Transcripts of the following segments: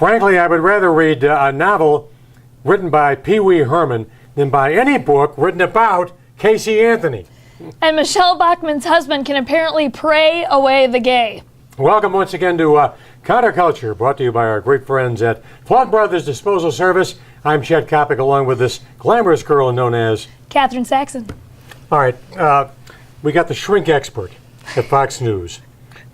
Frankly, I would rather read a novel written by Pee Wee Herman than by any book written about Casey Anthony. And Michelle Bachmann's husband can apparently pray away the gay. Welcome once again to Counterculture, brought to you by our great friends at Flood Brothers Disposal Service. I'm Chet Kopic, along with this glamorous girl known as Catherine Saxon. All right, we got the shrink expert at Fox News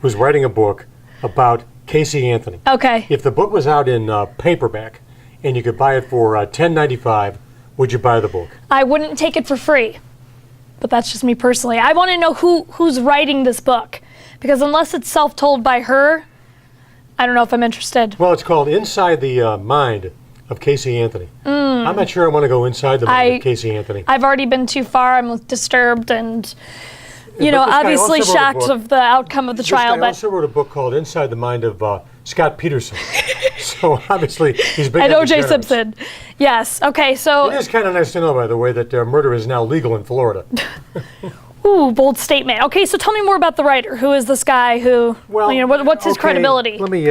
who's writing a book about Casey Anthony. Okay. If the book was out in paperback and you could buy it for $10.95, would you buy the book? I wouldn't take it for free, but that's just me personally. I want to know who's writing this book, because unless it's self-told by her, I don't know if I'm interested. Well, it's called Inside the Mind of Casey Anthony. I'm not sure I want to go inside the mind of Casey Anthony. I've already been too far. I'm disturbed and, But obviously this guy also wrote a shocked book. of the outcome of the trial. This guy also wrote a book called Inside the Mind of Scott Peterson. So obviously he's big. And on O.J. degenerates. Simpson. Yes. Okay. So. It is kind of nice to know, by the way, that murder is now legal in Florida. Ooh, bold statement. Okay, so tell me more about the writer. Who is this guy? What's his credibility? Let me.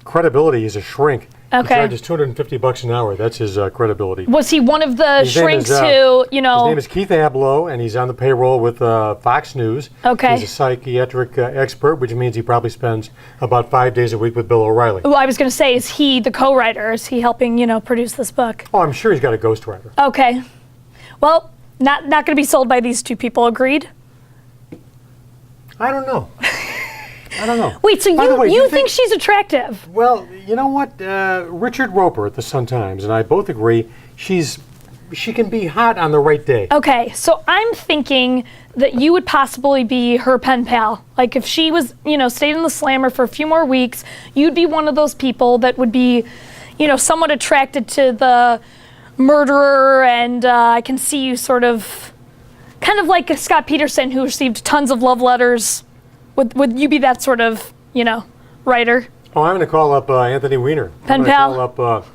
Credibility is a shrink. Okay. He charges $250 an hour. That's his credibility. Was he one of the His name shrinks is, who, His name is Keith Ablow, and he's on the payroll with Fox News. Okay. He's a psychiatric expert, which means he probably spends about 5 days a week with Bill O'Reilly. Well, I was going to say, is he the co-writer? Is he helping, produce this book? Oh, I'm sure he's got a ghostwriter. Okay. Well, not going to be sold by these two people. Agreed? I don't know. I don't know. Wait, so By the way, you think she's attractive? Well, you know what? Richard Roper at the Sun-Times and I both agree she can be hot on the right day. Okay, so I'm thinking that you would possibly be her pen pal. Like if she was, stayed in the slammer for a few more weeks, you'd be one of those people that would be, somewhat attracted to the murderer, and I can see you sort of, kind of like Scott Peterson, who received tons of love letters. Would you be that sort of, writer? Oh, I'm going to call up Anthony Weiner. Pen I'm pal. going to call up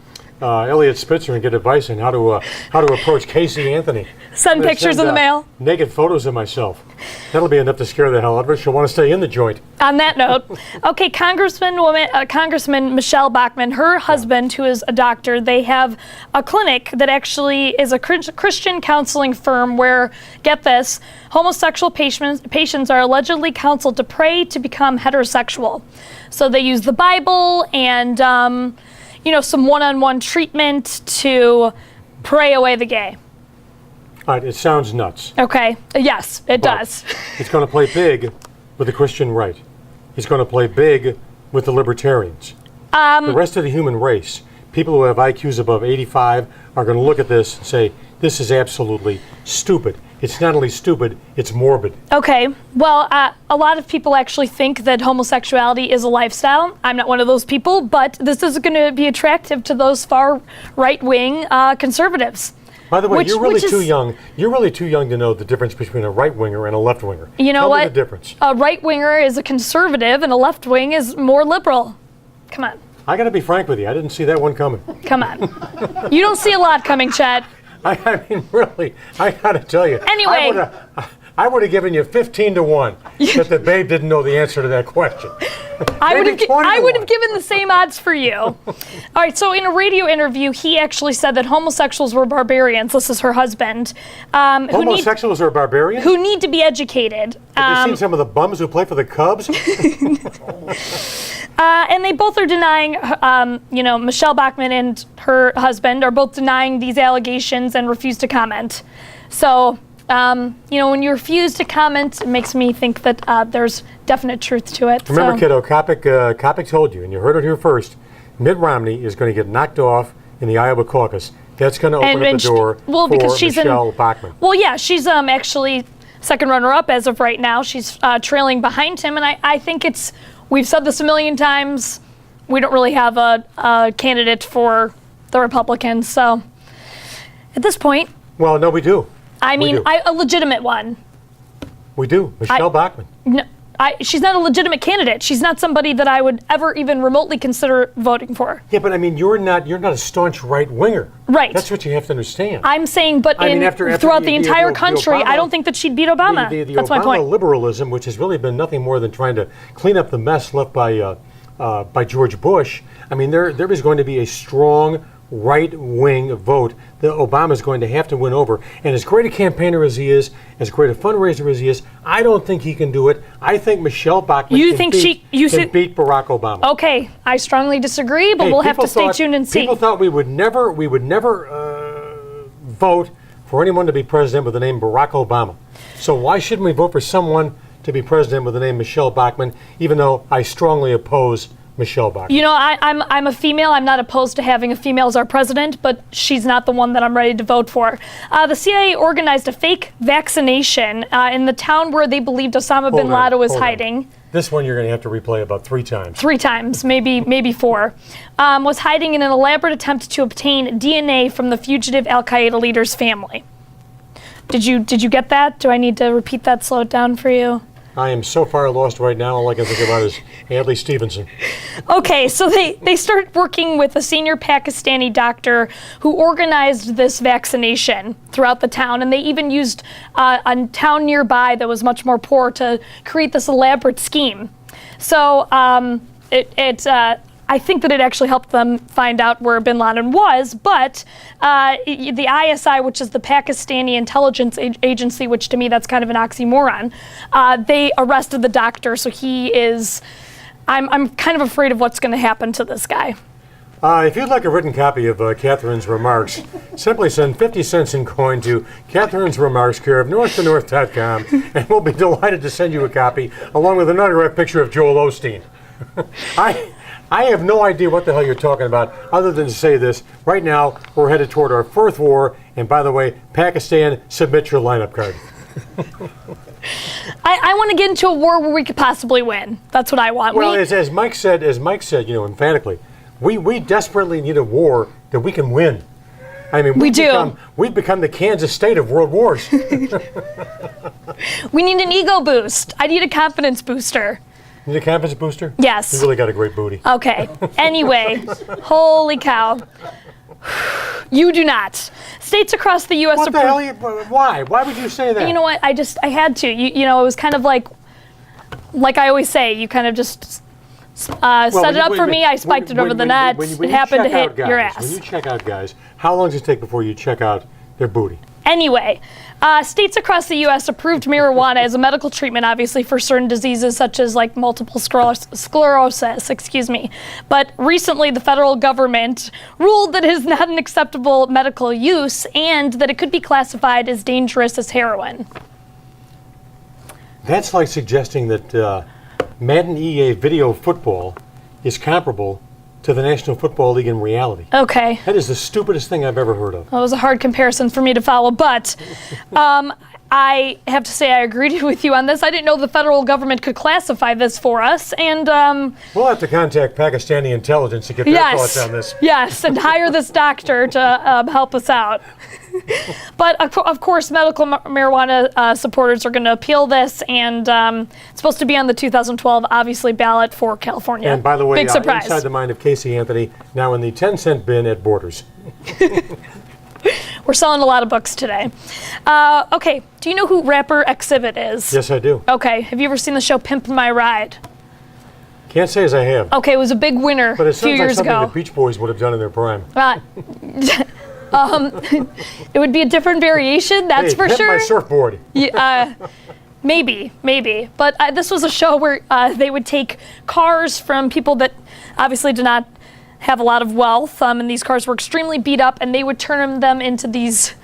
Elliot Spitzer and get advice on how to approach Casey Anthony. Send pictures in the mail. Naked photos of myself. That'll be enough to scare the hell out of her. She'll want to stay in the joint. On that note, okay, Congressman Michelle Bachmann, her husband, who is a doctor, they have a clinic that actually is a Christian counseling firm where, get this, homosexual patients are allegedly counseled to pray to become heterosexual. So they use the Bible and, some one-on-one treatment to pray away the gay. All right, it sounds nuts. Okay, yes, it does. It's going to play big with the Christian right. He's going to play big with the libertarians. The rest of the human race, people who have IQs above 85, are going to look at this and say, this is absolutely stupid. It's not only stupid, it's morbid. Okay, well, a lot of people actually think that homosexuality is a lifestyle. I'm not one of those people, but this is going to be attractive to those far right-wing conservatives. By the way, you're really too young. You're really too young to know the difference between a right-winger and a left-winger. You know what? Tell me the difference. A right-winger is a conservative, and a left-wing is more liberal. Come on. I got to be frank with you. I didn't see that one coming. Come on. You don't see a lot coming, Chet. I mean, really, I got to tell you. Anyway. I would have given you 15-1 that the babe didn't know the answer to that question. I would have given the same odds for you. All right, so in a radio interview, he actually said that homosexuals were barbarians. This is her husband. Homosexuals are barbarians? Who need to be educated. Have you seen some of the bums who play for the Cubs? And they both are denying, Michelle Bachmann and her husband are both denying these allegations and refuse to comment. So, when you refuse to comment, it makes me think that there's definite truth to it. Remember, kiddo, Kopic told you, and you heard it here first, Mitt Romney is going to get knocked off in the Iowa caucus. That's going to open up the door for Michelle Bachmann. Well, yeah, she's actually second runner-up as of right now. She's trailing behind him, and I think we've said this a million times, we don't really have a candidate for the Republicans, so at this point. Well, no, we do. I mean, a legitimate one. We do. Michelle Bachmann. No, she's not a legitimate candidate. She's not somebody that I would ever even remotely consider voting for. Yeah, but I mean, you're not a staunch right-winger. Right. That's what you have to understand. I'm saying, but throughout the entire country, I don't think that she'd beat Obama. The That's my point. Obama liberalism, which has really been nothing more than trying to clean up the mess left by by George Bush, I mean, there is going to be a strong right-wing vote that Obama is going to have to win over. And as great a campaigner as he is, as great a fundraiser as he is, I don't think he can do it. I think Michelle Bachmann can beat Barack Obama. Okay, I strongly disagree, but we'll have to stay tuned and see. People thought we would never vote for anyone to be president with the name Barack Obama. So why shouldn't we vote for someone to be president with the name Michelle Bachmann, even though I strongly oppose Michelle Bachmann? You know, I'm a female. I'm not opposed to having a female as our president, but she's not the one that I'm ready to vote for. The CIA organized a fake vaccination in the town where they believed Osama bin Laden was hiding. This one you're going to have to replay about 3 times. 3 times, maybe 4. Was hiding in an elaborate attempt to obtain DNA from the fugitive Al-Qaeda leader's family. Did you get that? Do I need to repeat that, slow it down for you? I am so far lost right now, all I can think about is Adlai Stevenson. Okay, so they started working with a senior Pakistani doctor who organized this vaccination throughout the town, and they even used a town nearby that was much more poor to create this elaborate scheme. So I think that it actually helped them find out where bin Laden was, but the ISI, which is the Pakistani intelligence agency, which to me that's kind of an oxymoron, they arrested the doctor, so he is, I'm kind of afraid of what's going to happen to this guy. If you'd like a written copy of Catherine's remarks, simply send 50 cents in coin to Catherine's Remarks, care of north2north.com, and we'll be delighted to send you a copy, along with an autographed picture of Joel Osteen. I have no idea what the hell you're talking about, other than to say this. Right now, we're headed toward our 4th war, and by the way, Pakistan, submit your lineup card. I want to get into a war where we could possibly win. That's what I want. Well, as Mike said, emphatically, we desperately need a war that we can win. I mean, we've become the Kansas State of world wars. We need an ego boost. I need a confidence booster. Need a confidence booster? Yes. You really got a great booty. Okay. Anyway, holy cow. You do not. States across the U.S. What the hell? Why? Why would you say that? You know what? I had to. You know, it was kind of like I always say, you kind of just set it up for me. I spiked it over the net. It happened to hit your ass. When you check out guys, how long does it take before you check out their booty? Anyway, states across the U.S. approved marijuana as a medical treatment, obviously, for certain diseases such as like multiple sclerosis, But recently, the federal government ruled that it is not an acceptable medical use and that it could be classified as dangerous as heroin. That's like suggesting that Madden EA video football is comparable to the National Football League in reality. Okay. That is the stupidest thing I've ever heard of. Well, it was a hard comparison for me to follow, but I have to say I agreed with you on this. I didn't know the federal government could classify this for us, and we'll have to contact Pakistani intelligence to get their thoughts on this. Yes, and hire this doctor to help us out. But of course, medical marijuana supporters are going to appeal this, and it's supposed to be on the 2012, obviously, ballot for California. And by the way, big surprise. Inside the Mind of Casey Anthony, now in the 10-cent bin at Borders. We're selling a lot of books today. Okay, do you know who rapper Exhibit is? Yes, I do. Okay, have you ever seen the show Pimp My Ride? Can't say as I have. Okay, it was a big winner a few years ago. Something the Beach Boys would have done in their prime. It would be a different variation, that's for sure. My surfboard. Maybe. But this was a show where they would take cars from people that obviously did not have a lot of wealth, and these cars were extremely beat up, and they would turn them into these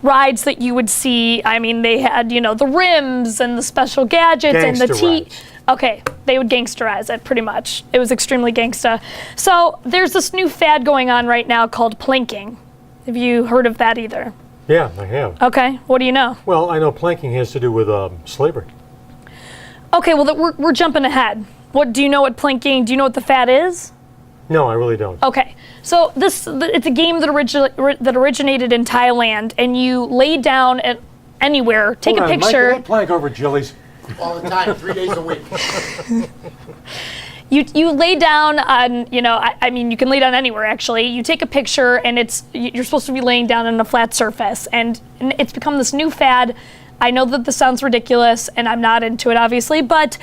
rides that you would see. I mean, they had, the rims and the special gadgets and the rides. Okay, they would gangsterize it pretty much. It was extremely gangsta. So there's this new fad going on right now called planking. Have you heard of that either? Yeah, I have. Okay, what do you know? Well, I know planking has to do with slavery. Okay, well, we're jumping ahead. Do you know what planking, do you know what the fad is? No, I really don't. Okay, so it's a game that originated in Thailand, and you lay down anywhere, take a picture. Mike, can I plank over Jilly's? All the time, 3 days a week. You lay down on, I mean, you can lay down anywhere, actually. You take a picture, and you're supposed to be laying down on a flat surface, and it's become this new fad. I know that this sounds ridiculous, and I'm not into it, obviously, but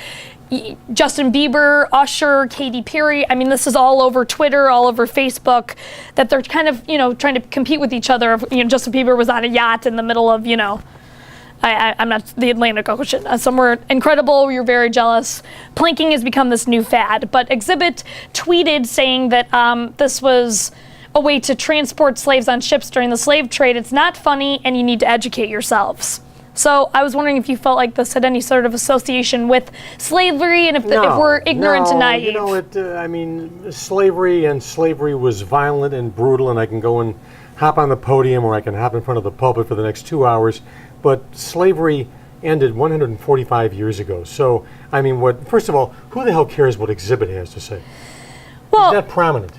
Justin Bieber, Usher, Katy Perry. I mean, this is all over Twitter, all over Facebook, that they're kind of, trying to compete with each other. Justin Bieber was on a yacht in the middle of, I'm not the Atlantic Ocean, somewhere incredible. You're very jealous. Planking has become this new fad. But Exhibit tweeted saying that this was a way to transport slaves on ships during the slave trade. It's not funny, and you need to educate yourselves. So I was wondering if you felt like this had any sort of association with slavery, and if we're ignorant and naive. Slavery was violent and brutal, and I can go and hop on the podium, or I can hop in front of the pulpit for the next 2 hours. But slavery ended 145 years ago. So, first of all, who the hell cares what Exhibit has to say? Well, he's not prominent.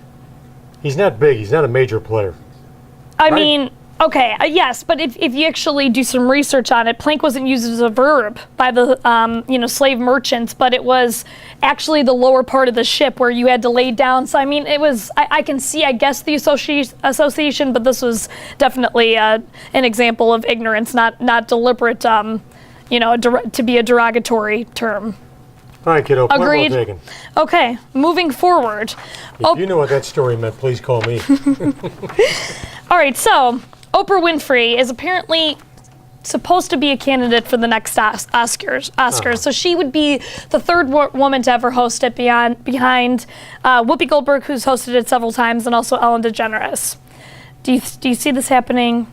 He's not big. He's not a major player. Okay, yes, but if you actually do some research on it, plank wasn't used as a verb by the slave merchants, but it was actually the lower part of the ship where you had to lay down. So it was. I can see, I guess, the association, but this was definitely an example of ignorance, not deliberate. To be a derogatory term. All right, kiddo. Agreed. Well taken. Okay, moving forward. If you know what that story meant, please call me. All right, so Oprah Winfrey is apparently supposed to be a candidate for the next Oscars. So she would be the third woman to ever host it behind Whoopi Goldberg, who's hosted it several times, and also Ellen DeGeneres. Do you see this happening?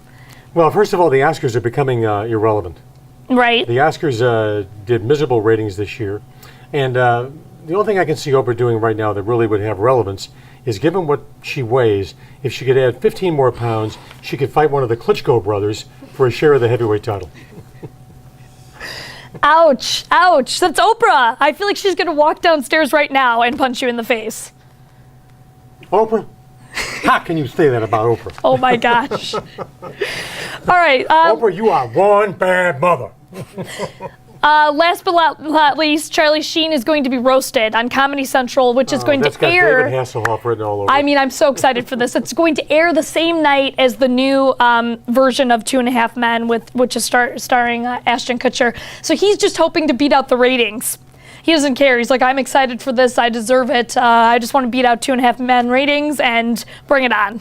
Well, first of all, the Oscars are becoming irrelevant. Right. The Oscars did miserable ratings this year. And the only thing I can see Oprah doing right now that really would have relevance is, given what she weighs, if she could add 15 more pounds, she could fight one of the Klitschko brothers for a share of the heavyweight title. Ouch. Ouch. That's Oprah. I feel like she's going to walk downstairs right now and punch you in the face. Oprah? How can you say that about Oprah? Oh, my gosh. All right. Oprah, you are one bad mother. Last but not least, Charlie Sheen is going to be roasted on Comedy Central, which is going to air. David Hasselhoff written all over. I'm so excited for this. It's going to air the same night as the new version of 2.5 Men, which is starring Ashton Kutcher. So he's just hoping to beat out the ratings. He doesn't care. He's like, I'm excited for this. I deserve it. I just want to beat out 2.5 Men ratings and bring it on.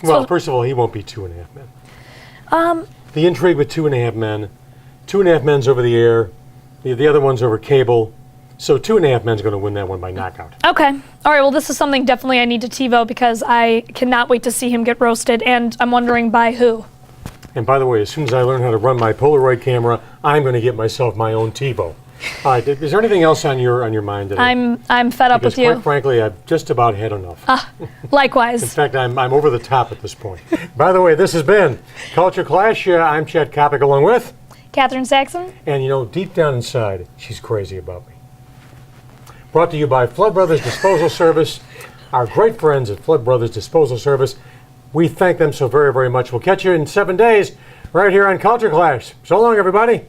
Well, first of all, he won't be 2.5 Men. The intrigue with 2.5 Men. 2.5 Men's over the air. The other one's over cable. So 2.5 Men's going to win that one by knockout. Okay. All right. Well, this is something definitely I need to TiVo, because I cannot wait to see him get roasted, and I'm wondering by who. And by the way, as soon as I learn how to run my Polaroid camera, I'm going to get myself my own TiVo. All right. Is there anything else on your mind today? I'm fed up with you. Quite frankly, I've just about had enough. Likewise. In fact, I'm over the top at this point. By the way, this has been Culture Clash. I'm Chet Kopic, along with Catherine Saxon. And deep down inside, she's crazy about me. Brought to you by Flood Brothers Disposal Service, our great friends at Flood Brothers Disposal Service. We thank them so very, very much. We'll catch you in 7 days right here on Culture Clash. So long, everybody.